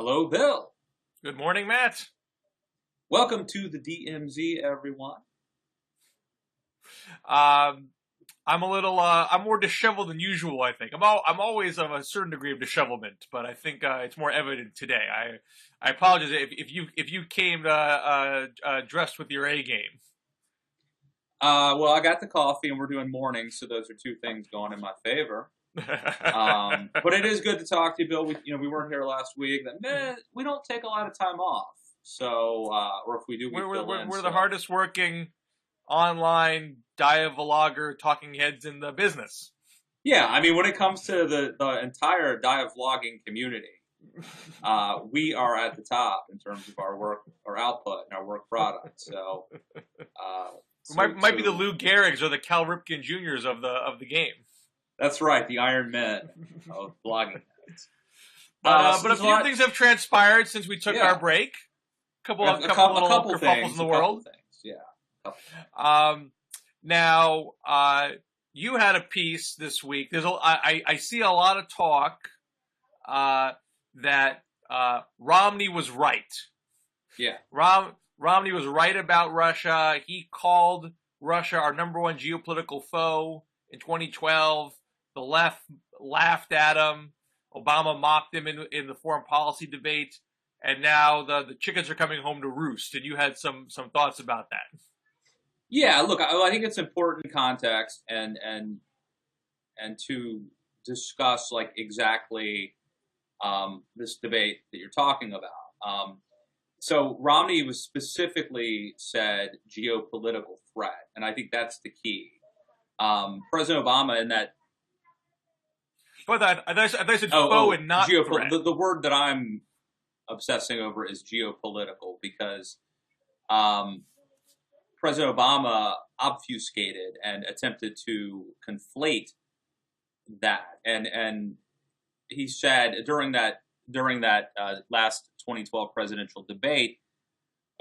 Hello, Bill. Good morning, Matt. Welcome to the DMZ, everyone. Um, I'm more disheveled than usual. I think I'm always of a certain degree of dishevelment, but I think it's more evident today. I apologize if you came dressed with your A game. Well, I got the coffee and we're doing mornings, so those are two things going in my favor. But it is good to talk to you, Bill. We weren't here last week. We don't take a lot of time off, so or if we do, we fill in. We're the hardest working online dialoguer talking heads in the business. Yeah, I mean, when it comes to the entire dialoguing community, we are at the top in terms of our work, our output, and our work product. So, might be the Lou Gehrig's or the Cal Ripken Juniors of the game. That's right, the Iron Men of blogging. But a few things have transpired since we took our break. A couple kerfuffles in the world. Now, you had a piece this week. I see a lot of talk that Romney was right. Yeah. Romney was right about Russia. He called Russia our number one geopolitical foe in 2012. The left laughed at him. Obama mocked him in the foreign policy debate. And now the chickens are coming home to roost. And you had some thoughts about that. Yeah, look, I think it's important context and to discuss like exactly this debate that you're talking about. So Romney was specifically said geopolitical threat, and I think that's the key. President Obama in that. But I said foe and not threat. The word that I'm obsessing over is geopolitical because President Obama obfuscated and attempted to conflate that, and he said during that last 2012 presidential debate,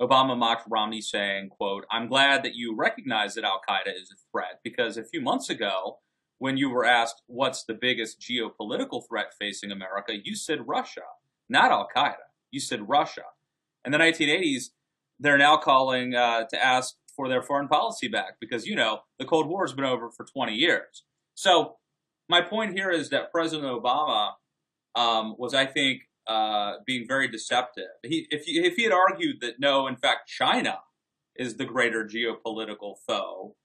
Obama mocked Romney, saying, "quote I'm glad that you recognize that Al Qaeda is a threat because a few months ago, when you were asked what's the biggest geopolitical threat facing America, you said Russia, not Al Qaeda. You said Russia." In the 1980s, they're now calling to ask for their foreign policy back because, the Cold War has been over for 20 years. So my point here is that President Obama was, I think, being very deceptive. If he had argued that, no, in fact, China is the greater geopolitical foe,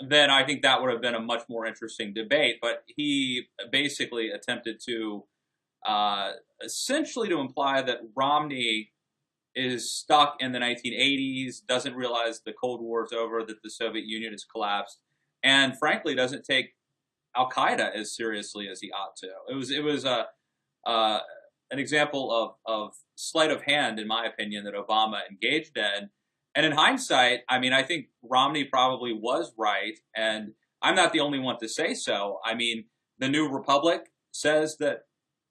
then I think that would have been a much more interesting debate. But he basically attempted to essentially to imply that Romney is stuck in the 1980s, doesn't realize the Cold War is over, that the Soviet Union has collapsed, and frankly doesn't take Al Qaeda as seriously as he ought to. It was an example of sleight of hand, in my opinion, that Obama engaged in. And in hindsight, I mean, I think Romney probably was right, and I'm not the only one to say so. I mean, the New Republic says that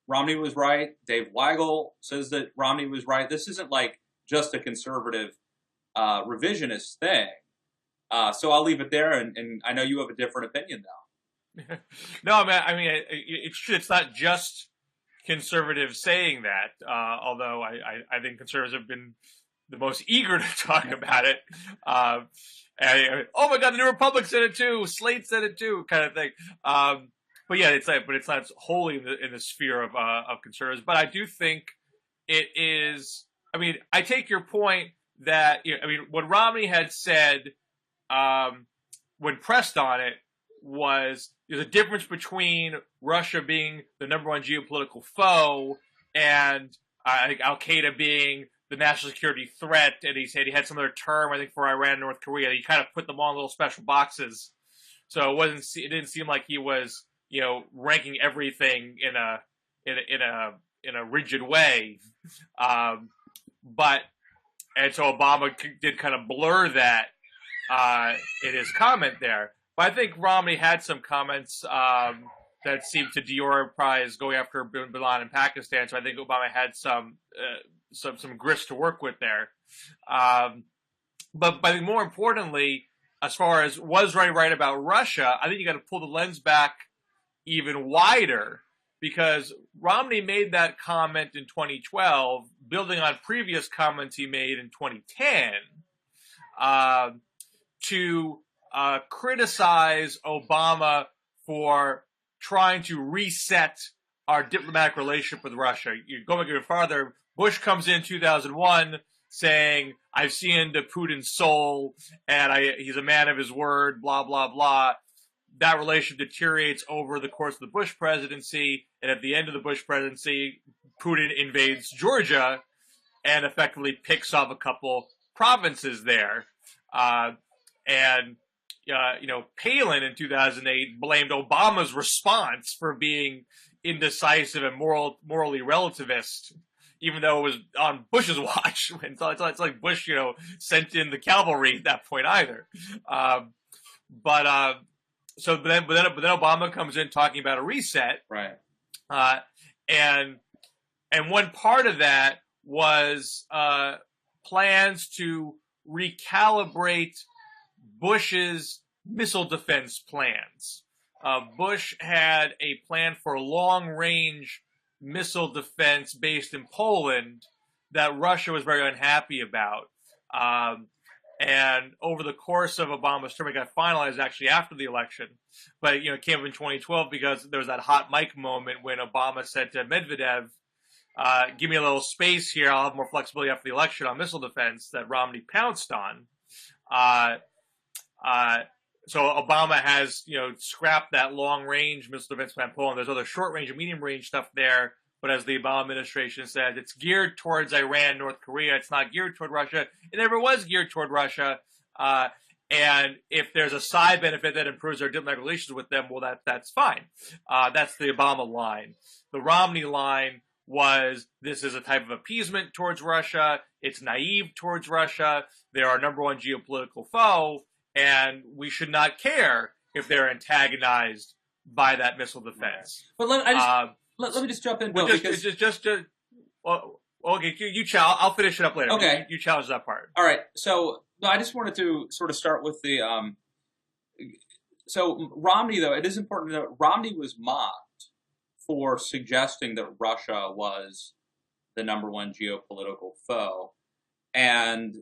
Romney was right. Dave Weigel says that Romney was right. This isn't like just a conservative revisionist thing. So I'll leave it there, and I know you have a different opinion, though. No, man. I mean, it's not just conservatives saying that. Although I think conservatives have been the most eager to talk about it. Oh my God, the New Republic said it too. Slate said it too, kind of thing. But yeah, it's not wholly in the sphere of conservatives. But I do think it is. I mean, I take your point that what Romney had said when pressed on it was there's a difference between Russia being the number one geopolitical foe and I think Al Qaeda being the national security threat. And he said he had some other term, I think, for Iran and North Korea. He kind of put them all in little special boxes. So it didn't seem like he was, ranking everything in a rigid way. And so Obama did kind of blur that in his comment there. But I think Romney had some comments that seemed to deprioritize going after Bin Laden in Pakistan. So I think Obama had some grist to work with there. But I think more importantly, as far as was right about Russia, I think you got to pull the lens back even wider because Romney made that comment in 2012, building on previous comments he made in 2010, to criticize Obama for trying to reset our diplomatic relationship with Russia. You're going even farther. Bush comes in 2001 saying, I've seen into Putin's soul, and he's a man of his word, blah, blah, blah. That relationship deteriorates over the course of the Bush presidency, and at the end of the Bush presidency, Putin invades Georgia and effectively picks off a couple provinces there. Palin in 2008 blamed Obama's response for being indecisive and morally relativist, even though it was on Bush's watch. It's like Bush, sent in the cavalry at that point either. But then Obama comes in talking about a reset, right? And one part of that was plans to recalibrate Bush's missile defense plans. Bush had a plan for long-range missile defense based in Poland that Russia was very unhappy about. And over the course of Obama's term, it got finalized actually after the election. But, it came up in 2012 because there was that hot mic moment when Obama said to Medvedev, give me a little space here, I'll have more flexibility after the election on missile defense, that Romney pounced on. So Obama has, scrapped that long-range missile defense plan Poland. There's other short-range and medium-range stuff there. But as the Obama administration said, it's geared towards Iran, North Korea. It's not geared toward Russia. It never was geared toward Russia. And if there's a side benefit that improves our diplomatic relations with them, well, that's fine. That's the Obama line. The Romney line was, this is a type of appeasement towards Russia. It's naive towards Russia. They're our number one geopolitical foe, and we should not care if they're antagonized by that missile defense. But let me just jump in, Bill, because okay, you challenge. I'll finish it up later. Okay, you challenge that part. All right. So I just wanted to sort of start with the. So Romney, though, it is important to note Romney was mocked for suggesting that Russia was the number one geopolitical foe, and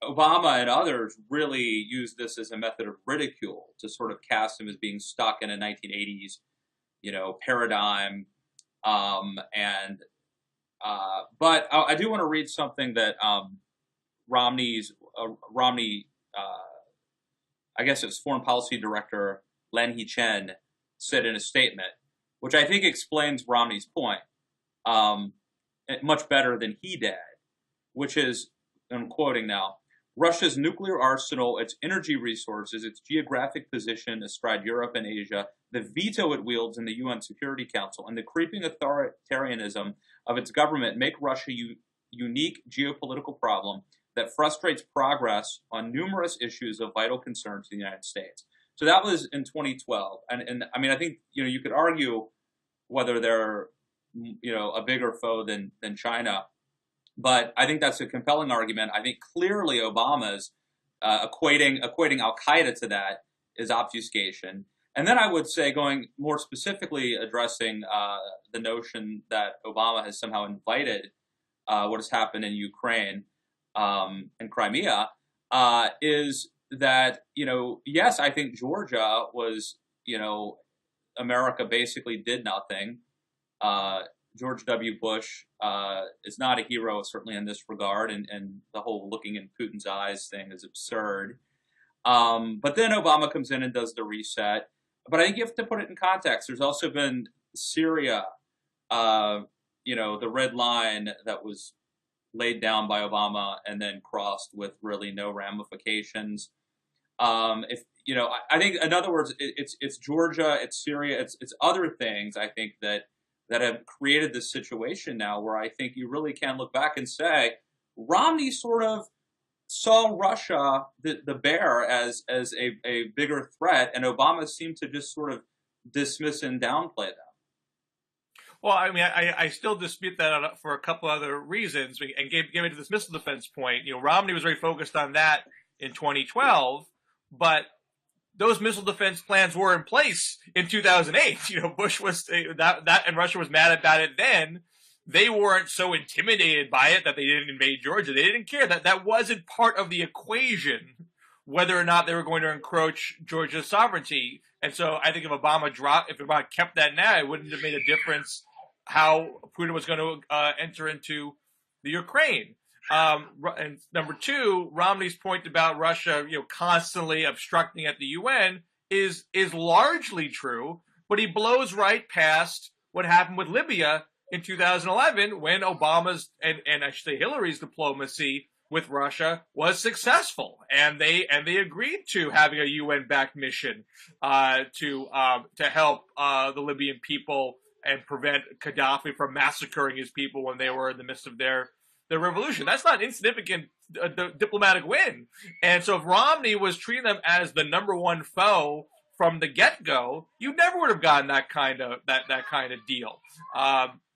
Obama and others really used this as a method of ridicule to sort of cast him as being stuck in a 1980s, paradigm. But I do want to read something that Romney, I guess it's Foreign Policy Director Len He-chen said in a statement, which I think explains Romney's point much better than he did, which is, I'm quoting now, Russia's nuclear arsenal, its energy resources, its geographic position astride Europe and Asia, the veto it wields in the UN Security Council, and the creeping authoritarianism of its government make Russia a unique geopolitical problem that frustrates progress on numerous issues of vital concern to the United States. So that was in 2012. And I mean, I think, you could argue whether they're, a bigger foe than China. But I think that's a compelling argument. I think clearly Obama's equating Al-Qaeda to that is obfuscation. And then I would say, going more specifically addressing the notion that Obama has somehow invited what has happened in Ukraine and Crimea, is that, yes, I think Georgia was, America basically did nothing. George W. Bush is not a hero, certainly in this regard, and the whole looking in Putin's eyes thing is absurd. But then Obama comes in and does the reset. But I think you have to put it in context. There's also been Syria, the red line that was laid down by Obama and then crossed with really no ramifications. I think, in other words, it's Georgia, it's Syria, it's other things, I think, that have created this situation now where I think you really can look back and say Romney sort of saw Russia, the bear, as a bigger threat, and Obama seemed to just sort of dismiss and downplay them. Well, I mean, I still dispute that for a couple other reasons. And getting to this missile defense point, Romney was very focused on that in 2012, but those missile defense plans were in place in 2008. Bush was that, and Russia was mad about it then. They weren't so intimidated by it that they didn't invade Georgia. They didn't care. That wasn't part of the equation, whether or not they were going to encroach Georgia's sovereignty. And so I think if Obama kept that now, it wouldn't have made a difference how Putin was going to enter into the Ukraine. And number two, Romney's point about Russia, constantly obstructing at the UN is largely true, but he blows right past what happened with Libya in 2011 when Obama's and I should say Hillary's diplomacy with Russia was successful, and they agreed to having a UN-backed mission to help the Libyan people and prevent Gaddafi from massacring his people when they were in the midst of their revolution. That's not an insignificant diplomatic win. And so if Romney was treating them as the number one foe from the get-go, you never would have gotten that kind of deal.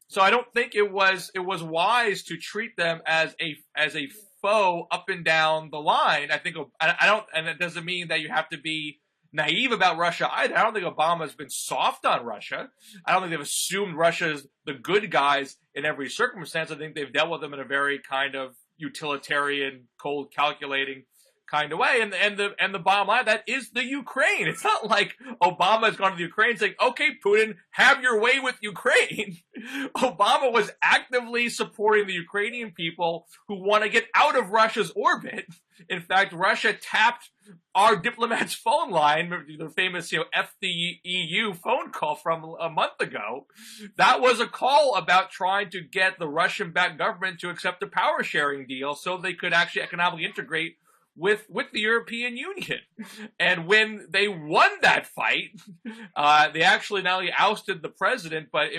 So I don't think it was wise to treat them as a foe up and down the line. I think and it doesn't mean that you have to be naive about Russia either. I don't think Obama's been soft on Russia. I don't think they've assumed Russia's the good guys in every circumstance. I think they've dealt with them in a very kind of utilitarian, cold, calculating kind of way. And the bottom line, that is the Ukraine. It's not like Obama has gone to the Ukraine saying, okay, Putin, have your way with Ukraine. Obama was actively supporting the Ukrainian people who want to get out of Russia's orbit. In fact, Russia tapped our diplomat's phone line, the famous, F the EU phone call from a month ago. That was a call about trying to get the Russian-backed government to accept a power sharing deal so they could actually economically integrate with the European Union. And when they won that fight, they actually not only ousted the president, but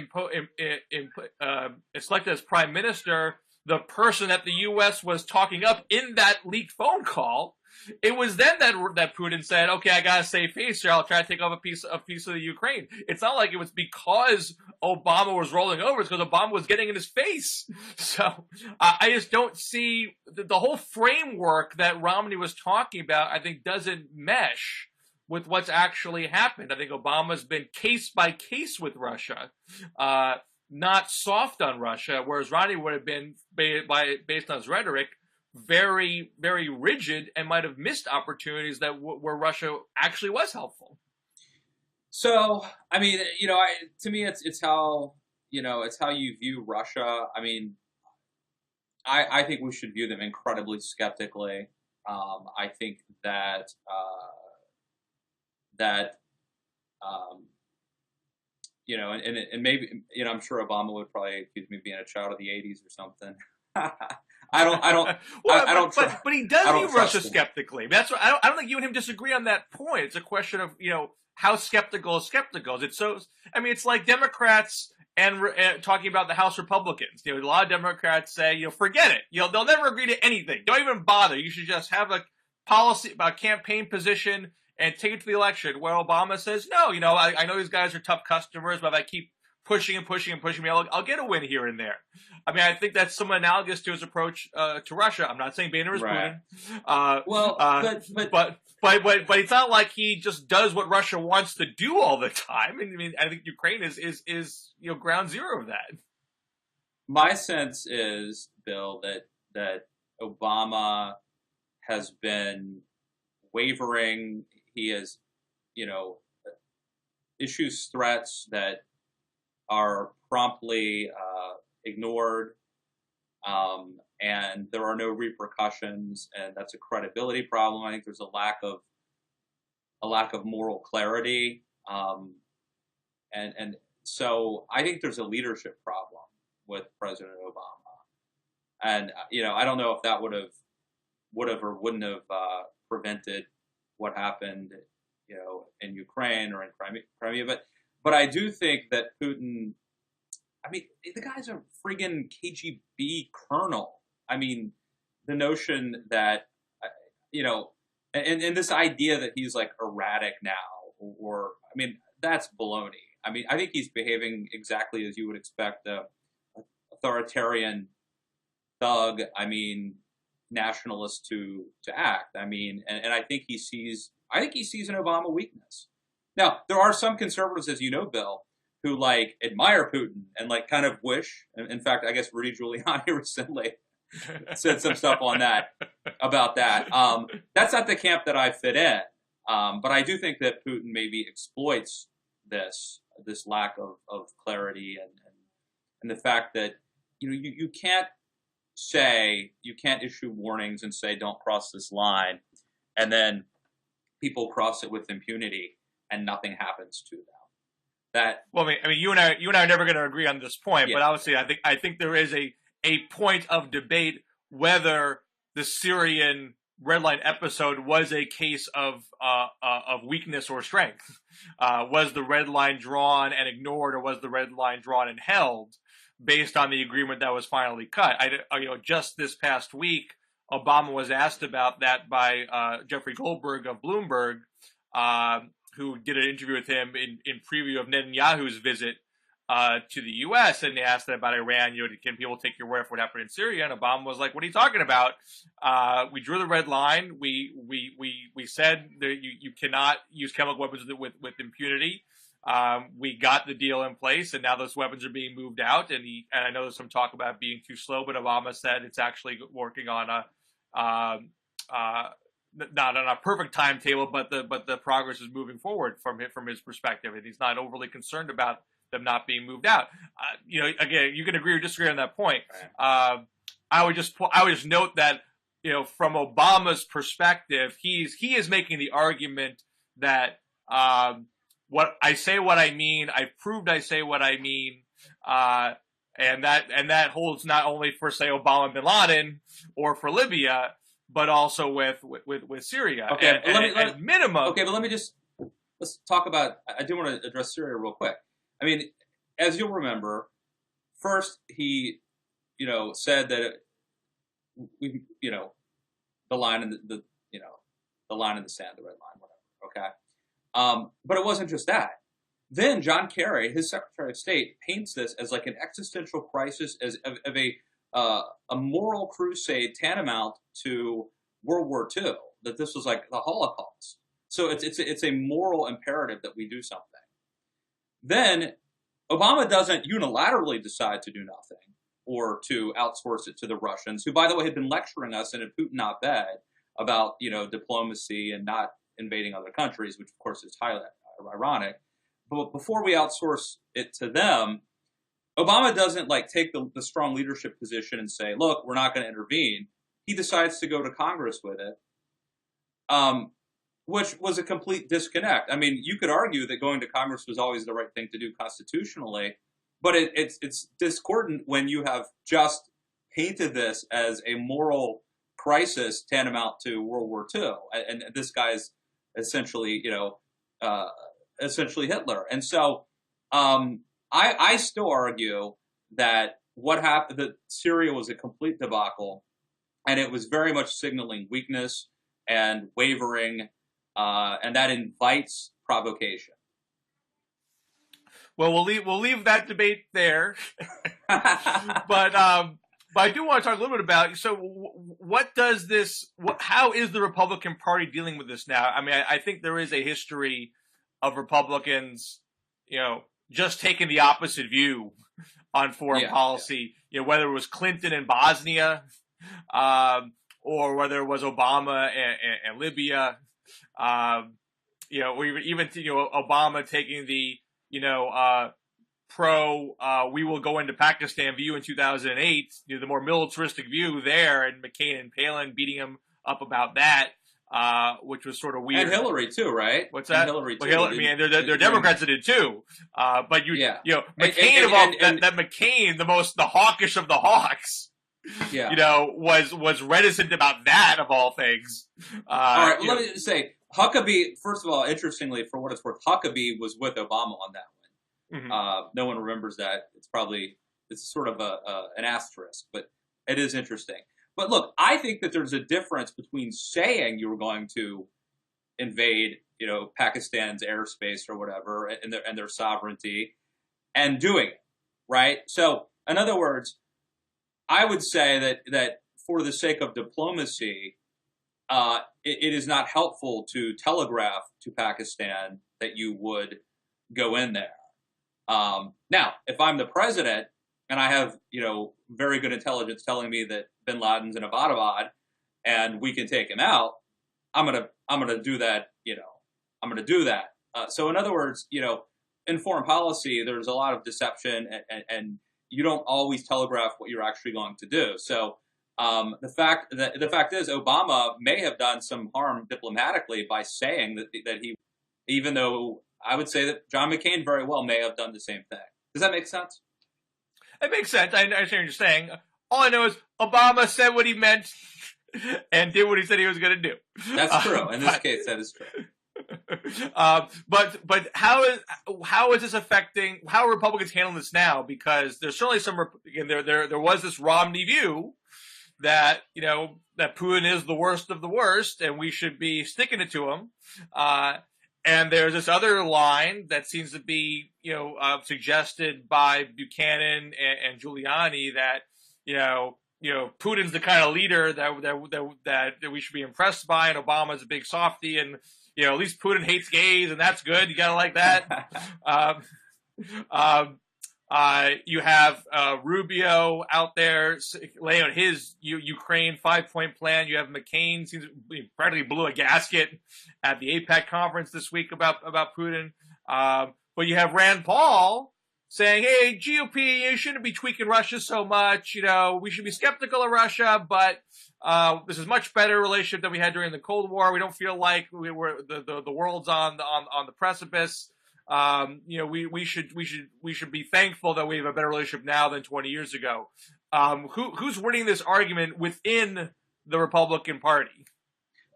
selected as prime minister the person that the U.S. was talking up in that leaked phone call. It was then that Putin said, okay, I gotta save face here. I'll try to take off a piece of the Ukraine. It's not like it was because Obama was rolling over. It's because Obama was getting in his face. So I just don't see the whole framework that Romney was talking about, I think, doesn't mesh with what's actually happened. I think Obama's been case by case with Russia, not soft on Russia, whereas Romney would have been, based on his rhetoric, very, very rigid and might have missed opportunities where Russia actually was helpful. So, I mean, to me, it's how you view Russia. I mean, I think we should view them incredibly skeptically. I think that and maybe, I'm sure Obama would probably accuse me of being a child of the '80s or something. I don't. But he does view Russia skeptically. That's what, I don't think you and him disagree on that point. It's a question of how skeptical is skeptical. It's like Democrats and talking about the House Republicans. A lot of Democrats say, forget it. They'll never agree to anything. Don't even bother. You should just have a policy about campaign position and take it to the election. Where Obama says, no, I know these guys are tough customers, but if I keep pushing and pushing and pushing me, I'll get a win here and there. I mean, I think that's somewhat analogous to his approach to Russia. I'm not saying Boehner is Putin. But it's not like he just does what Russia wants to do all the time. I mean, I think Ukraine is ground zero of that. My sense is, Bill, that Obama has been wavering. He has, issues threats that are promptly ignored, and there are no repercussions, and that's a credibility problem. I think there's a lack of moral clarity, and so I think there's a leadership problem with President Obama, and I don't know if that would have or wouldn't have prevented what happened, in Ukraine or in Crimea, but I do think that Putin, I mean, the guy's a friggin' KGB colonel. I mean, the notion that, and this idea that he's like erratic now, or I mean, that's baloney. I mean, I think he's behaving exactly as you would expect a authoritarian thug, nationalist to act. I mean, and I think he sees I think he sees an Obama weakness. Now, there are some conservatives, as you know, Bill, who like admire Putin and like kind of wish. In fact, I guess Rudy Giuliani recently said some stuff on that about that. That's not the camp that I fit in, but I do think that Putin maybe exploits this lack of clarity and the fact that you can't issue warnings and say don't cross this line, and then people cross it with impunity and nothing happens to them. Well, I mean, you and I are never going to agree on this point, Yeah. but obviously, I think there is a point of debate whether the Syrian red line episode was a case of weakness or strength. Was the red line drawn and ignored, or was the red line drawn and held based on the agreement that was finally cut? Just this past week, Obama was asked about that by Jeffrey Goldberg of Bloomberg, who did an interview with him in preview of Netanyahu's visit to the U.S. and they asked about Iran. Can people take your word for what happened in Syria? And Obama was like, "What are you talking about? We drew the red line. We said that you cannot use chemical weapons with impunity. We got the deal in place, and now those weapons are being moved out. And I know there's some talk about being too slow, but Obama said it's actually working on not on a perfect timetable, but the progress is moving forward from his perspective, and he's not overly concerned about them not being moved out. Again, you can agree or disagree on that point. I would just note that from Obama's perspective, he is making the argument that what I say, what I mean, I've proved I say what I mean, and that holds not only for, say, Obama bin Laden or for Libya, but also with Syria. Okay, at minimum. Okay, but let's talk about. I do want to address Syria real quick. I mean, as you'll remember, first he, said that the line in the line in the sand, the red line, whatever. Okay, but it wasn't just that. Then John Kerry, his Secretary of State, paints this as like an existential crisis, as of a moral crusade tantamount to World War II. That this was like the Holocaust. So it's a moral imperative that we do something. Then Obama doesn't unilaterally decide to do nothing or to outsource it to the Russians, who, by the way, had been lecturing us in a Putin op-ed about diplomacy and not invading other countries, which of course is highly ironic. But before we outsource it to them, Obama doesn't take the strong leadership position and say, look, we're not going to intervene. He decides to go to Congress with it, which was a complete disconnect. I mean, you could argue that going to Congress was always the right thing to do constitutionally, but it's discordant when you have just painted this as a moral crisis tantamount to World War II, and this guy's essentially, essentially Hitler. And so I still argue that what happened, that Syria was a complete debacle, and it was very much signaling weakness and wavering, and that invites provocation. Well, we'll leave that debate there, but I do want to talk a little bit about. So, what does this? How is the Republican Party dealing with this now? I mean, I think there is a history of Republicans, just taking the opposite view on foreign policy. Yeah. Whether it was Clinton and Bosnia, or whether it was Obama and Libya, or even Obama taking the we will go into Pakistan view in 2008, the more militaristic view there, and McCain and Palin beating him up about that, which was sort of weird. And Hillary too, right? What's that? And Hillary too. Well, they're Democrats that did too. But McCain McCain, the hawkish of the hawks, was reticent about that of all things. All right, let me say, Huckabee. First of all, interestingly, for what it's worth, Huckabee was with Obama on that one. Mm-hmm. No one remembers that. It's sort of an asterisk, but it is interesting. But look, I think that there's a difference between saying you were going to invade, Pakistan's airspace or whatever, and their sovereignty, and doing it, right? So, in other words, I would say that for the sake of diplomacy, it is not helpful to telegraph to Pakistan that you would go in there. Now, if I'm the president and I have, very good intelligence telling me that bin Laden's in Abbottabad and we can take him out, I'm gonna do that. I'm gonna do that. So in other words, in foreign policy, there's a lot of deception, and you don't always telegraph what you're actually going to do. So the fact is, Obama may have done some harm diplomatically by saying that he, even though I would say that John McCain very well may have done the same thing. Does that make sense? It makes sense. I understand what you're saying. All I know is Obama said what he meant and did what he said he was going to do. That's true. In this case, that is true. But how is this affecting how are Republicans handling this now? Because there's certainly some there was this Romney view that that Putin is the worst of the worst and we should be sticking it to him. And there's this other line that seems to be suggested by Buchanan and Giuliani that Putin's the kind of leader that we should be impressed by, and Obama's a big softie, and at least Putin hates gays, and that's good. You gotta like that. You have Rubio out there laying out his Ukraine 5-point plan. You have McCain seems practically blew a gasket at the APAC conference this week about Putin. But you have Rand Paul saying, hey, GOP, you shouldn't be tweaking Russia so much. We should be skeptical of Russia, but this is much better relationship than we had during the Cold War. We don't feel like the world's on the precipice. We should be thankful that we have a better relationship now than 20 years ago. Who's winning this argument within the Republican Party?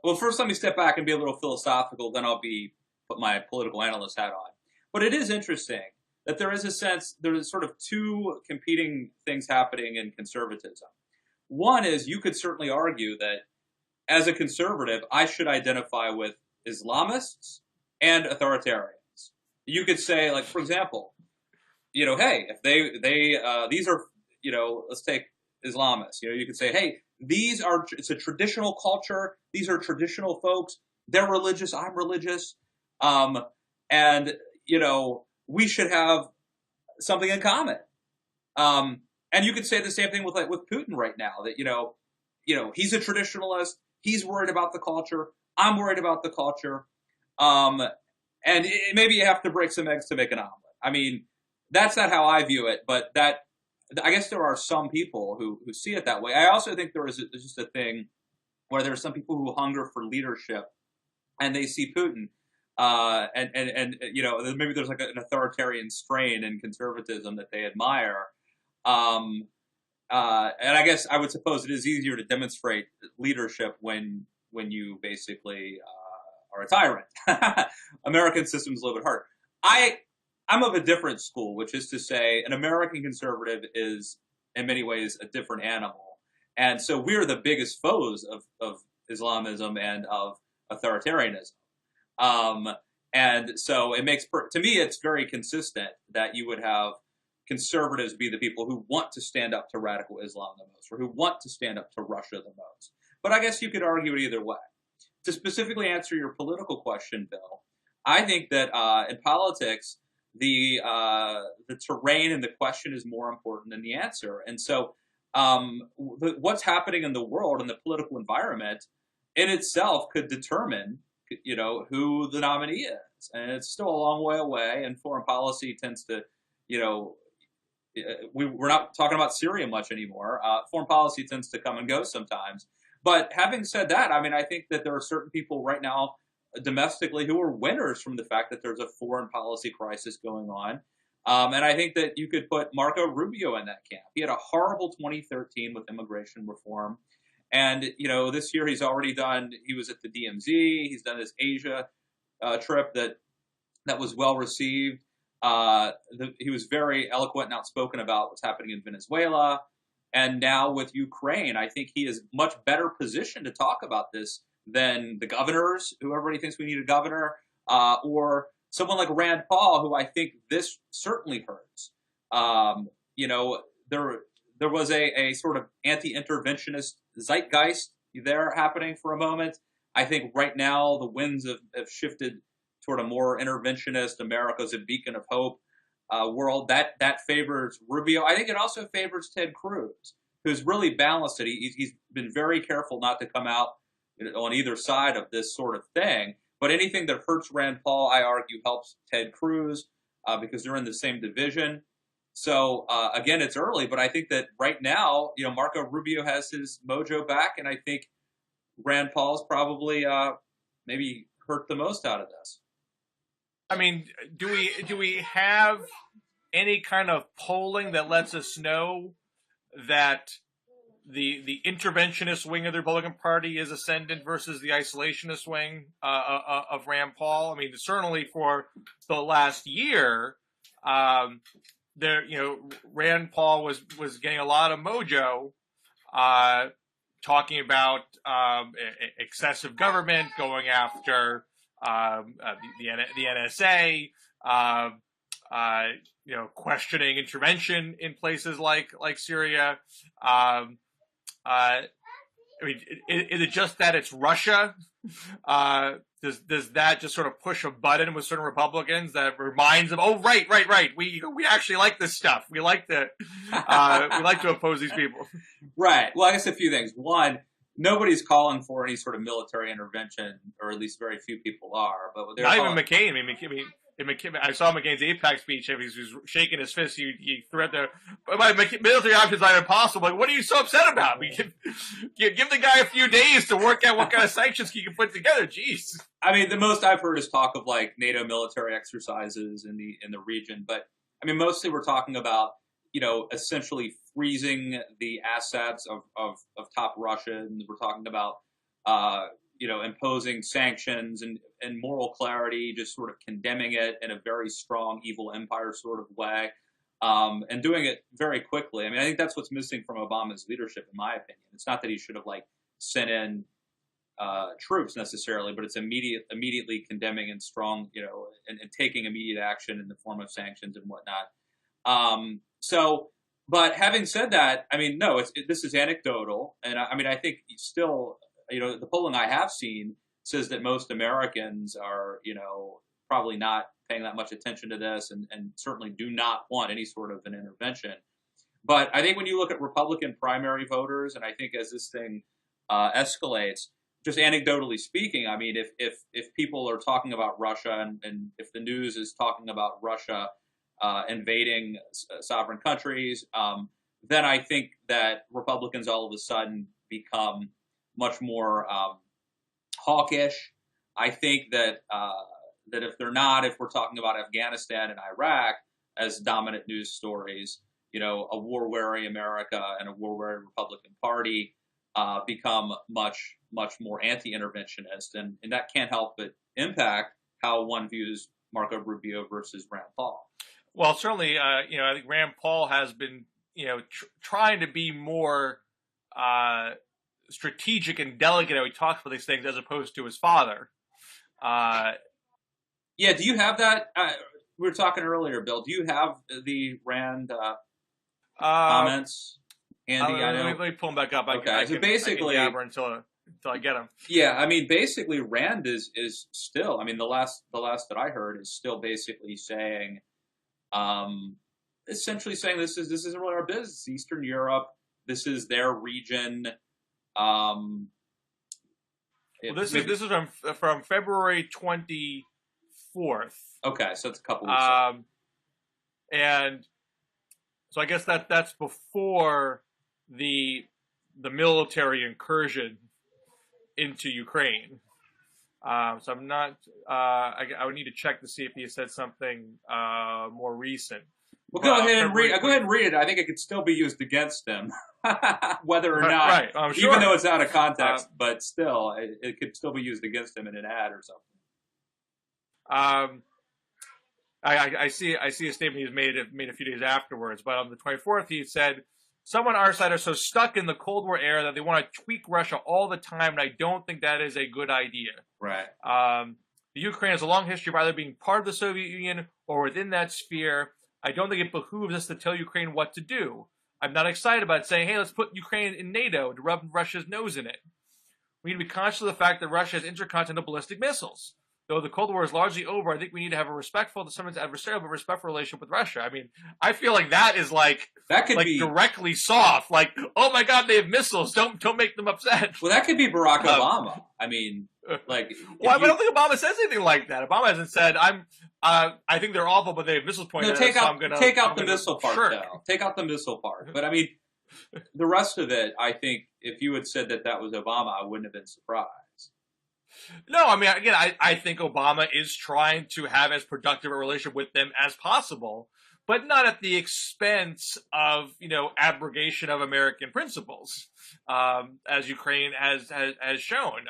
Well, first let me step back and be a little philosophical, then I'll put my political analyst hat on. But it is interesting that there is a sense, there's sort of two competing things happening in conservatism. One is you could certainly argue that as a conservative, I should identify with Islamists and authoritarians. You could say, like, for example, hey, if these are, let's take Islamists. You could say, hey, it's a traditional culture. These are traditional folks. They're religious. I'm religious. And we should have something in common. And you could say the same thing with Putin right now, that, he's a traditionalist. He's worried about the culture. I'm worried about the culture. And maybe you have to break some eggs to make an omelet. I mean, that's not how I view it, but I guess there are some people who see it that way. I also think there's just a thing where there are some people who hunger for leadership, and they see Putin, and maybe there's like an authoritarian strain in conservatism that they admire. And I guess I would suppose it is easier to demonstrate leadership when you basically are a tyrant. American system is a little bit harder. I'm of a different school, which is to say an American conservative is in many ways a different animal. And so we're the biggest foes of Islamism and of authoritarianism. And so it makes, to me, it's very consistent that you would have conservatives be the people who want to stand up to radical Islam the most, or who want to stand up to Russia the most. But I guess you could argue it either way. To specifically answer your political question, Bill, I think that in politics, the terrain and the question is more important than the answer. And so what's happening in the world and the political environment in itself could determine, who the nominee is. And it's still a long way away, and foreign policy tends to, we're not talking about Syria much anymore. Foreign policy tends to come and go sometimes. But having said that, I mean, I think that there are certain people right now domestically who are winners from the fact that there's a foreign policy crisis going on. And I think that you could put Marco Rubio in that camp. He had a horrible 2013 with immigration reform. And, this year he was at the DMZ. He's done this Asia trip that was well received. He was very eloquent and outspoken about what's happening in Venezuela. And now with Ukraine, I think he is much better positioned to talk about this than the governors, who everybody thinks we need a governor, or someone like Rand Paul, who I think this certainly hurts. There was a sort of anti-interventionist zeitgeist there happening for a moment. I think right now the winds have shifted toward a more interventionist, America's a beacon of hope world. That favors Rubio. I think it also favors Ted Cruz, who's really balanced it. He's been very careful not to come out on either side of this sort of thing. But anything that hurts Rand Paul, I argue, helps Ted Cruz because they're in the same division. So again, it's early, but I think that right now, Marco Rubio has his mojo back, and I think Rand Paul's probably maybe hurt the most out of this. I mean, do we have any kind of polling that lets us know that the interventionist wing of the Republican Party is ascendant versus the isolationist wing of Rand Paul? I mean, certainly for the last year, Rand Paul was getting a lot of mojo, talking about excessive government, going after the NSA, questioning intervention in places like Syria. I mean, is it just that it's Russia? Does that just sort of push a button with certain Republicans that reminds them, oh, right, we actually like this stuff. We like to oppose these people. Right. Well, I guess a few things. One, nobody's calling for any sort of military intervention, or at least very few people are. But not even McCain. I mean, I saw McCain's APAC speech. He was shaking his fist. He threw out the military options are impossible. Like, what are you so upset about? We can give the guy a few days to work out what kind of sanctions he can put together. Jeez. I mean, the most I've heard is talk of like NATO military exercises in the region. But I mean, mostly we're talking about essentially freezing the assets of top Russia, and we're talking about imposing sanctions and moral clarity, just sort of condemning it in a very strong evil empire sort of way, and doing it very quickly. I mean, I think that's what's missing from Obama's leadership, in my opinion. It's not that he should have sent in troops necessarily, but it's immediately condemning and strong, and taking immediate action in the form of sanctions and whatnot. But having said that, I mean, no, this is anecdotal, and I think still, the polling I have seen says that most Americans are, probably not paying that much attention to this, and certainly do not want any sort of an intervention. But I think when you look at Republican primary voters, and I think as this thing escalates, just anecdotally speaking, I mean, if people are talking about Russia, and if the news is talking about Russia invading sovereign countries, then I think that Republicans all of a sudden become much more hawkish. I think that if we're talking about Afghanistan and Iraq as dominant news stories, a war-weary America and a war-weary Republican Party become much more anti-interventionist, and that can't help but impact how one views Marco Rubio versus Rand Paul. Well, certainly, I think Rand Paul has been, trying to be more strategic and delicate how he talks about these things, as opposed to his father. Yeah, do you have that? We were talking earlier, Bill. Do you have the Rand comments handy? Let me pull them back up. So basically, I can until I get them. Yeah, I mean, basically, Rand is still. I mean, the last that I heard is still basically saying, essentially saying this isn't really our business. Eastern Europe, this is their region. This is from February 24th. Okay, so it's a couple weeks. And so I guess that's before the military incursion into Ukraine. So I'm not. I would need to check to see if he said something more recent. Well, go ahead and read. Go ahead and read it. I think it could still be used against him, whether or not, right. Sure. Even though it's out of context. But still, it could still be used against him in an ad or something. I see a statement he's made a few days afterwards. But on the 24th, he said, "Someone on our side are so stuck in the Cold War era that they want to tweak Russia all the time, and I don't think that is a good idea." Right. The Ukraine has a long history of either being part of the Soviet Union or within that sphere. I don't think it behooves us to tell Ukraine what to do. I'm not excited about saying, hey, let's put Ukraine in NATO to rub Russia's nose in it. We need to be conscious of the fact that Russia has intercontinental ballistic missiles. Though the Cold War is largely over, I think we need to have a respectful, to some extent adversarial, but respectful relationship with Russia. I mean, I feel like that is that could be directly soft. Like, oh my God, they have missiles. Don't make them upset. Well, that could be Barack Obama. I mean, like, well, I don't think Obama says anything like that. Obama hasn't said, I think they're awful, but they have missiles pointed at us, so I'm gonna take out the missile part, shirk. though. Take out the missile part. But I mean, the rest of it, I think, if you had said that was Obama, I wouldn't have been surprised. No, I mean, again, I think Obama is trying to have as productive a relationship with them as possible, but not at the expense of, abrogation of American principles, as Ukraine has shown.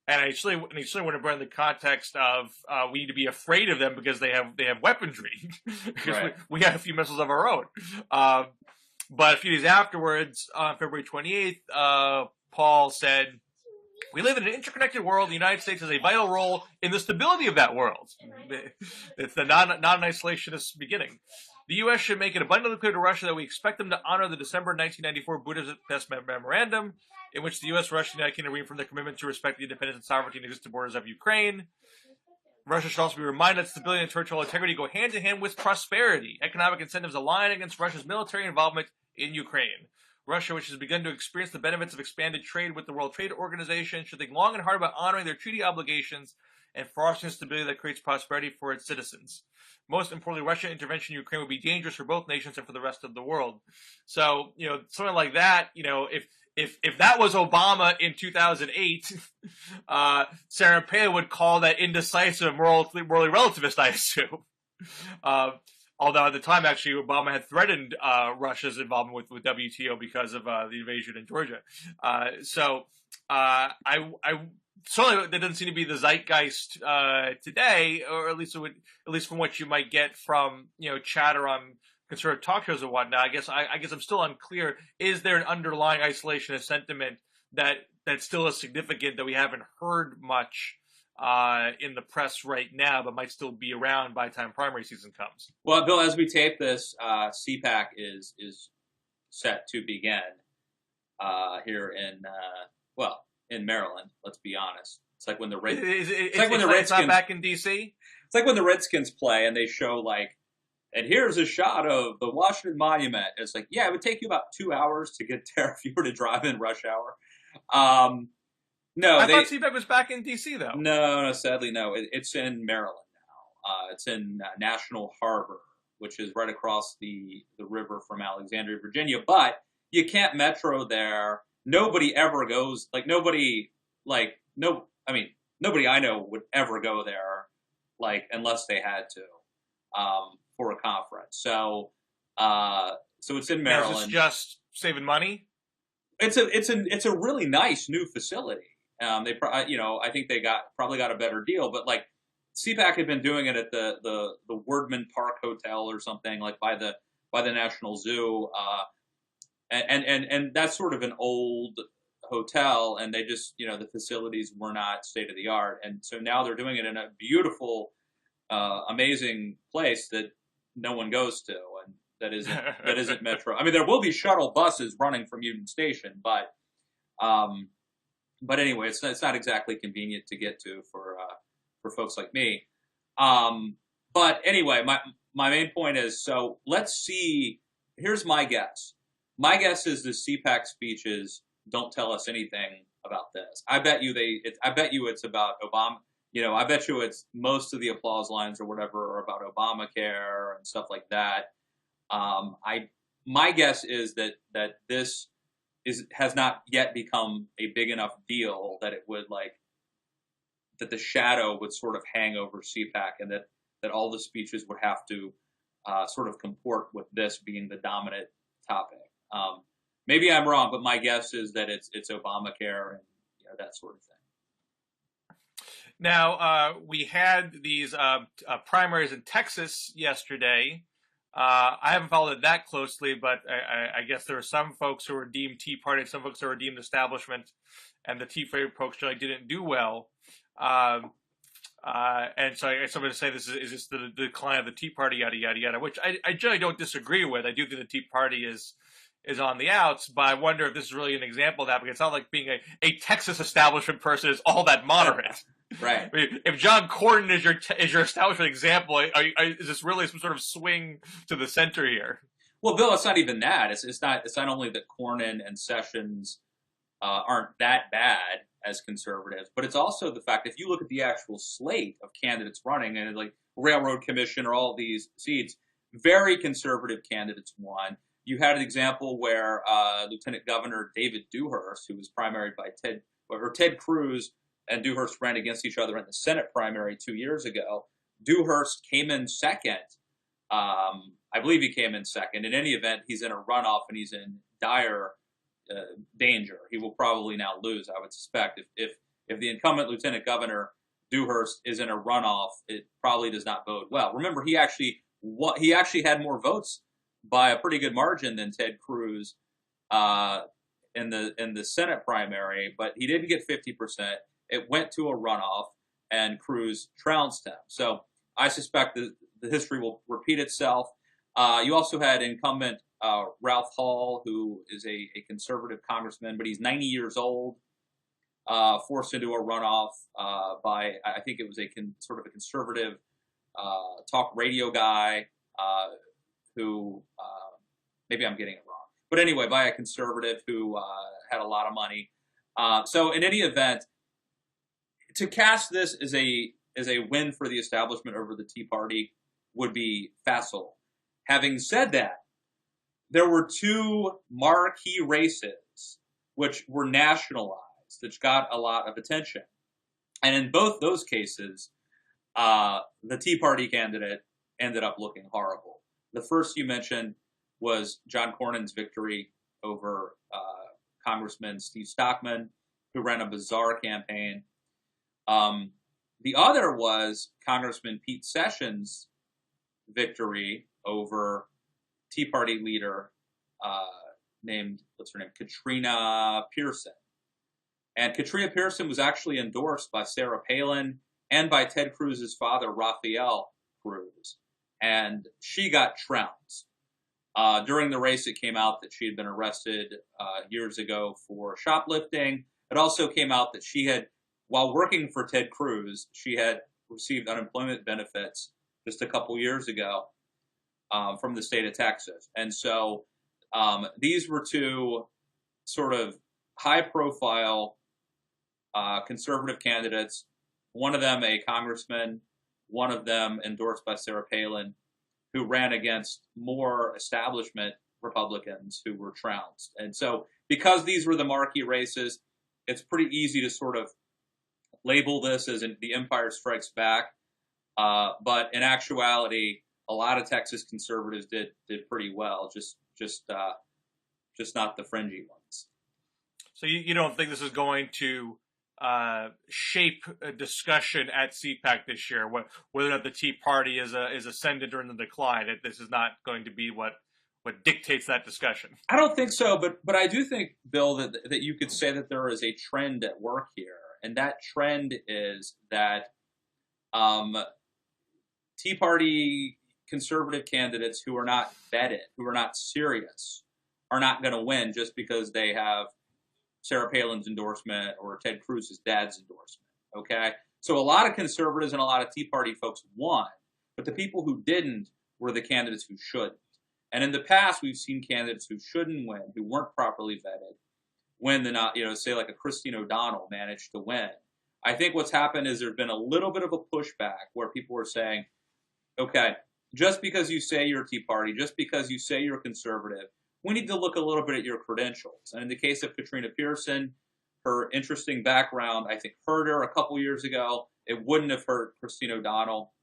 And I certainly want to bring in the context of we need to be afraid of them because they have weaponry, because right. we have a few missiles of our own. But a few days afterwards, on February 28th, Paul said, "We live in an interconnected world. The United States has a vital role in the stability of that world." It's the non-isolationist beginning. The U.S. should make it abundantly clear to Russia that we expect them to honor the December 1994 Budapest Memorandum, in which the U.S., Russia, and the United Kingdom reaffirmed their commitment to respect the independence and sovereignty and existing borders of Ukraine. Russia should also be reminded that stability and territorial integrity go hand in hand with prosperity. Economic incentives align against Russia's military involvement in Ukraine. Russia, which has begun to experience the benefits of expanded trade with the World Trade Organization, should think long and hard about honoring their treaty obligations and fostering stability that creates prosperity for its citizens. Most importantly, Russian intervention in Ukraine would be dangerous for both nations and for the rest of the world. So, something like that, if that was Obama in 2008, Sarah Palin would call that indecisive, morally relativist, I assume. Although at the time, actually, Obama had threatened Russia's involvement with WTO because of the invasion in Georgia. So I certainly that doesn't seem to be the zeitgeist today, or at least from what you might get from chatter on conservative talk shows and whatnot. I guess I'm still unclear. Is there an underlying isolationist sentiment that still is significant that we haven't heard much in the press right now, but might still be around by the time primary season comes? Well, Bill, as we tape this, CPAC is set to begin here in Maryland. Let's be honest. It's like when the Redskins. It's not back in DC. It's like when the Redskins play and they show and here's a shot of the Washington Monument. It's like, yeah, it would take you about 2 hours to get there if you were to drive in rush hour. No, I thought CPAC was back in D.C. though. No, sadly, no. It's in Maryland now. It's in National Harbor, which is right across the river from Alexandria, Virginia. But you can't metro there. Nobody ever goes. Nobody I know would ever go there, unless they had to, for a conference. So it's in Maryland. Is this just saving money? It's a really nice new facility. I think they probably got a better deal, but CPAC had been doing it at the Wordman Park Hotel or something, by the National Zoo, and that's sort of an old hotel, and they just the facilities were not state of the art, and so now they're doing it in a beautiful, amazing place that no one goes to, and that isn't metro. I mean, there will be shuttle buses running from Union Station, but anyway, it's not exactly convenient to get to for folks like me. But anyway, my main point is, so let's see. Here's my guess. My guess is the CPAC speeches don't tell us anything about this. I bet you it's about Obama. I bet you it's most of the applause lines or whatever are about Obamacare and stuff like that. My guess is that this has not yet become a big enough deal that it would that the shadow would sort of hang over CPAC, and that all the speeches would have to sort of comport with this being the dominant topic. Maybe I'm wrong, but my guess is that it's Obamacare and that sort of thing. Now, we had these primaries in Texas yesterday. I haven't followed it that closely, but I guess there are some folks who were deemed Tea Party, some folks who were deemed establishment, and the Tea Party folks didn't do well. And so I guess I'm going to say this is the decline of the Tea Party, yada, yada, yada, which I generally don't disagree with. I do think the Tea Party is is on the outs. But I wonder if this is really an example of that, because it's not like being a Texas establishment person is all that moderate. Right. I mean, if John Cornyn is your establishment example, is this really some sort of swing to the center here? Well, Bill, it's not even that. It's not only that Cornyn and Sessions aren't that bad as conservatives, but it's also the fact, if you look at the actual slate of candidates running, and like Railroad Commission or all these seats, very conservative candidates won. You had an example where Lieutenant Governor David Dewhurst, who was primaried by Ted Cruz, and Dewhurst ran against each other in the Senate primary 2 years ago. Dewhurst came in second. I believe he came in second. In any event, he's in a runoff and he's in dire danger. He will probably now lose, I would suspect. If the incumbent Lieutenant Governor Dewhurst is in a runoff, it probably does not bode well. Remember, he actually had more votes by a pretty good margin than Ted Cruz in the Senate primary, but he didn't get 50%. It went to a runoff, and Cruz trounced him. So I suspect that the history will repeat itself. You also had incumbent Ralph Hall, who is a conservative congressman, but he's 90 years old, forced into a runoff by, I think it was sort of a conservative talk radio guy who, maybe I'm getting it wrong. But anyway, by a conservative who had a lot of money. So in any event, to cast this as a win for the establishment over the Tea Party would be facile. Having said that, there were two marquee races which were nationalized, which got a lot of attention. And in both those cases, the Tea Party candidate ended up looking horrible. The first you mentioned was John Cornyn's victory over Congressman Steve Stockman, who ran a bizarre campaign. The other was Congressman Pete Sessions' victory over Tea Party leader named, Katrina Pearson. And Katrina Pearson was actually endorsed by Sarah Palin and by Ted Cruz's father, Raphael Cruz. And she got trounced. During the race, it came out that she had been arrested years ago for shoplifting. It also came out that she had, while working for Ted Cruz, she had received unemployment benefits just a couple years ago from the state of Texas. And so these were two sort of high-profile conservative candidates, one of them a congressman, one of them endorsed by Sarah Palin, who ran against more establishment Republicans who were trounced. And so because these were the marquee races, it's pretty easy to sort of label this as the Empire Strikes Back. But in actuality, a lot of Texas conservatives did pretty well, just not the fringy ones. So you don't think this is going to shape a discussion at CPAC this year, whether or not the Tea Party is ascendant or in the decline? This is not going to be what dictates that discussion. I don't think so, but I do think, Bill, that you could say that there is a trend at work here, and that trend is that Tea Party conservative candidates who are not vetted, who are not serious, are not going to win just because they have Sarah Palin's endorsement or Ted Cruz's dad's endorsement, okay? So a lot of conservatives and a lot of Tea Party folks won, but the people who didn't were the candidates who shouldn't. And in the past, we've seen candidates who shouldn't win, who weren't properly vetted, win say like a Christine O'Donnell managed to win. I think what's happened is there's been a little bit of a pushback where people are saying, okay, just because you say you're a Tea Party, just because you say you're conservative, we need to look a little bit at your credentials. And in the case of Katrina Pearson, her interesting background, I think, hurt her a couple years ago. It wouldn't have hurt Christine O'Donnell.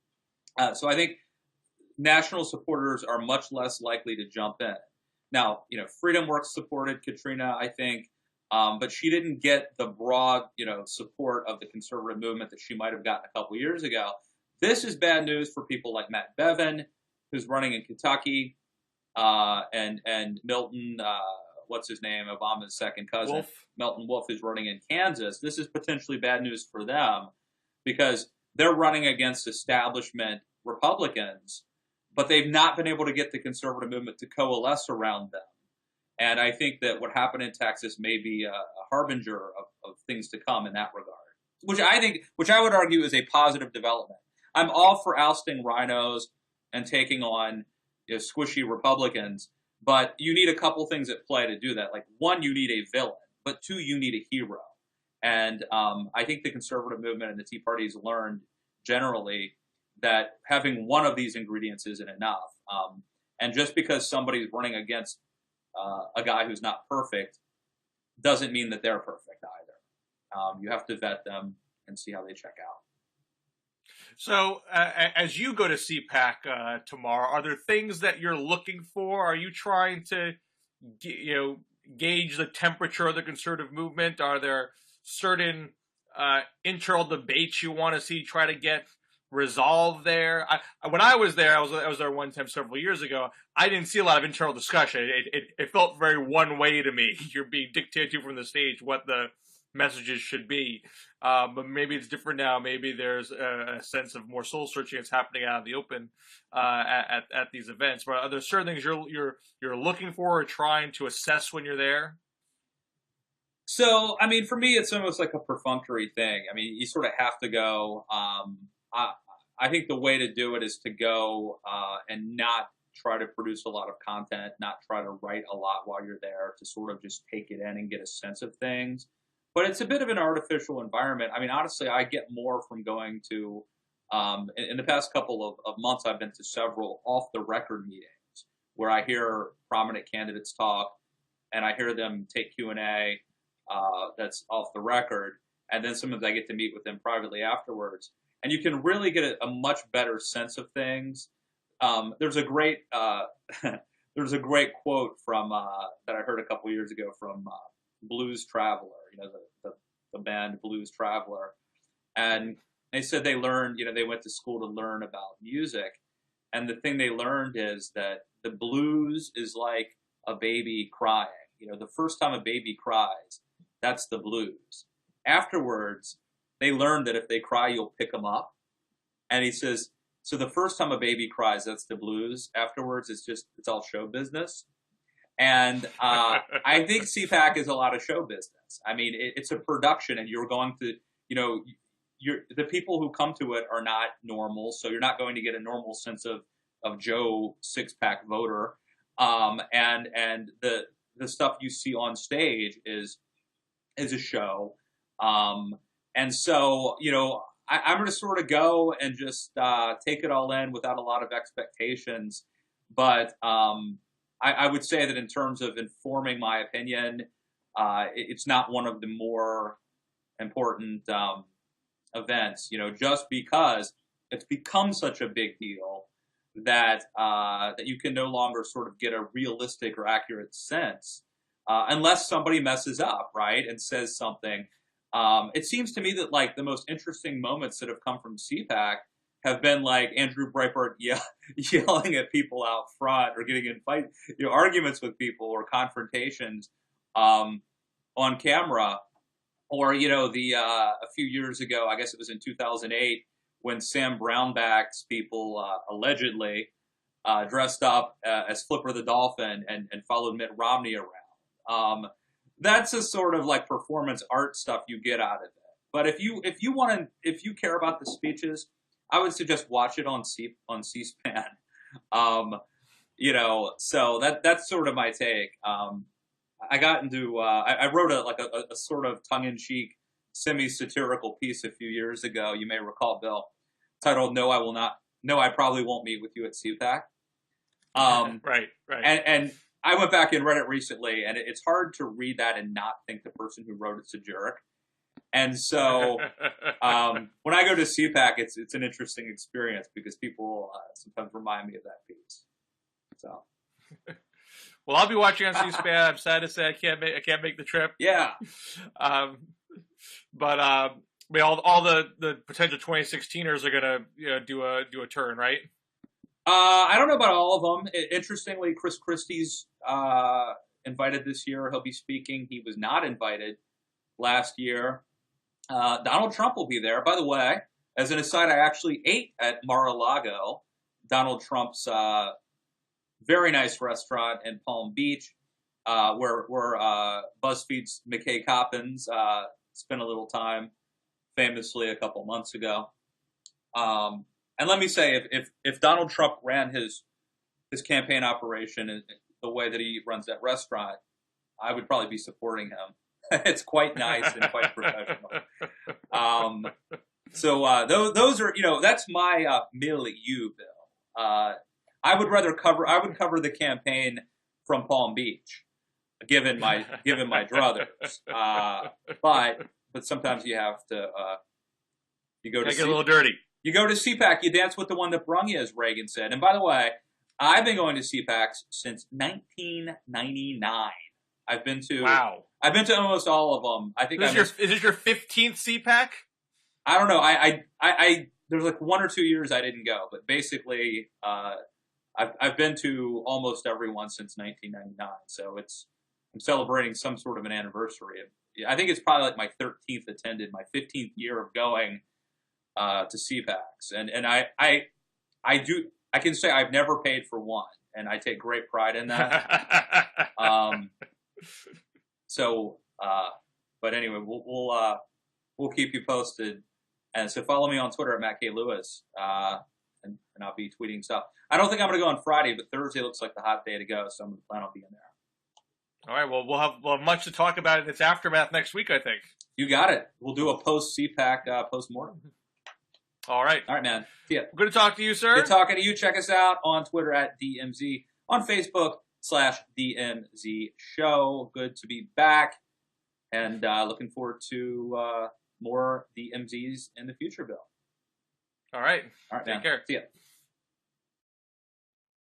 So I think national supporters are much less likely to jump in. Now, Freedom Works supported Katrina, I think, but she didn't get the broad, support of the conservative movement that she might have gotten a couple years ago. This is bad news for people like Matt Bevin, who's running in Kentucky, and Milton, what's his name, Obama's second cousin, Milton Wolf, is running in Kansas. This is potentially bad news for them because they're running against establishment Republicans, but they've not been able to get the conservative movement to coalesce around them. And I think that what happened in Texas may be a harbinger of things to come in that regard, which I would argue is a positive development. I'm all for ousting rhinos and taking on squishy Republicans, but you need a couple things at play to do that. Like, one, you need a villain, but two, you need a hero. And I think the conservative movement and the Tea Party has learned generally that having one of these ingredients isn't enough. And just because somebody's running against a guy who's not perfect doesn't mean that they're perfect either. You have to vet them and see how they check out. So, as you go to CPAC tomorrow, are there things that you're looking for? Are you trying to, gauge the temperature of the conservative movement? Are there certain internal debates you want to see try to get resolved there? When I was there, I was there one time several years ago. I didn't see a lot of internal discussion. It felt very one way to me. You're being dictated to from the stage what the messages should be, but maybe it's different now. Maybe there's a sense of more soul searching that's happening out in the open at these events. But are there certain things you're looking for or trying to assess when you're there? So, I mean, for me, it's almost like a perfunctory thing. I mean, you sort of have to go. I think the way to do it is to go and not try to produce a lot of content, not try to write a lot while you're there, to sort of just take it in and get a sense of things. But it's a bit of an artificial environment. I mean, honestly, I get more from going to, in the past couple of months, I've been to several off-the-record meetings where I hear prominent candidates talk, and I hear them take Q&A that's off the record, and then sometimes I get to meet with them privately afterwards. And you can really get a much better sense of things. There's a great there's a great quote from that I heard a couple years ago from Blues Traveler, the band Blues Traveler. And they said they learned, they went to school to learn about music. And the thing they learned is that the blues is like a baby crying. The first time a baby cries, that's the blues. Afterwards, they learned that if they cry, you'll pick them up. And he says, so the first time a baby cries, that's the blues. Afterwards, it's all show business. And I think CPAC is a lot of show business. I mean, it's a production, and you're going to, the people who come to it are not normal, so you're not going to get a normal sense of Joe six-pack voter. And the stuff you see on stage is a show. And so, I'm going to sort of go and just take it all in without a lot of expectations. But I would say that in terms of informing my opinion, it's not one of the more important events, just because it's become such a big deal that that you can no longer sort of get a realistic or accurate sense unless somebody messes up, right, and says something. It seems to me that like the most interesting moments that have come from CPAC have been like Andrew Breitbart yelling at people out front, or getting in arguments with people, or confrontations on camera, or a few years ago, I guess it was in 2008, when Sam Brownback's people allegedly dressed up as Flipper the Dolphin and followed Mitt Romney around. That's a sort of like performance art stuff you get out of it. But if you care about the speeches, I would suggest watch it on C-SPAN. So that's sort of my take. I got into I wrote a sort of tongue-in-cheek, semi-satirical piece a few years ago. You may recall, Bill, titled "No, I Will Not. No, I Probably Won't Meet with You at CPAC." Right. And I went back and read it recently, and it's hard to read that and not think the person who wrote it's a jerk. And so when I go to CPAC, it's an interesting experience because people sometimes remind me of that piece. So, well, I'll be watching on C-SPAN. I'm sad to say I can't make the trip. Yeah. But all the potential 2016ers are gonna do a turn, right? I don't know about all of them. Interestingly, Chris Christie's invited this year. He'll be speaking. He was not invited last year. Donald Trump will be there. By the way, as an aside, I actually ate at Mar-a-Lago, Donald Trump's very nice restaurant in Palm Beach. where BuzzFeed's McKay Coppins spent a little time famously a couple months ago. And let me say, if Donald Trump ran his campaign operation in the way that he runs that restaurant, I would probably be supporting him. It's quite nice and quite professional. So those are, that's my milieu, Bill. I would cover the campaign from Palm Beach, given my druthers. But sometimes you have to you go to get a little dirty. You go to CPAC, you dance with the one that brung you, as Reagan said. And by the way, I've been going to CPACs since 1999. I've been to almost all of them. I think is this your 15th CPAC? I don't know. I there's like 1 or 2 years I didn't go, but basically, I've been to almost every one since 1999. So I'm celebrating some sort of an anniversary. I think it's probably like my 13th attended, my 15th year of going to CPACs, and I can say I've never paid for one, and I take great pride in that. But anyway, we'll keep you posted, and so follow me on Twitter at Matt K. Lewis, and I'll be tweeting stuff. I don't think I'm going to go on Friday, but Thursday looks like the hot day to go, so I'm going to plan on being there. All right, well, we'll have much to talk about in its aftermath next week, I think. You got it. We'll do a post-CPAC post-mortem. All right, man. See ya. Good to talk to you, sir. Good talking to you. Check us out on Twitter at DMZ, on Facebook /DMZ Show. Good to be back, and looking forward to more DMZs in the future, Bill. All right. Take care. See ya.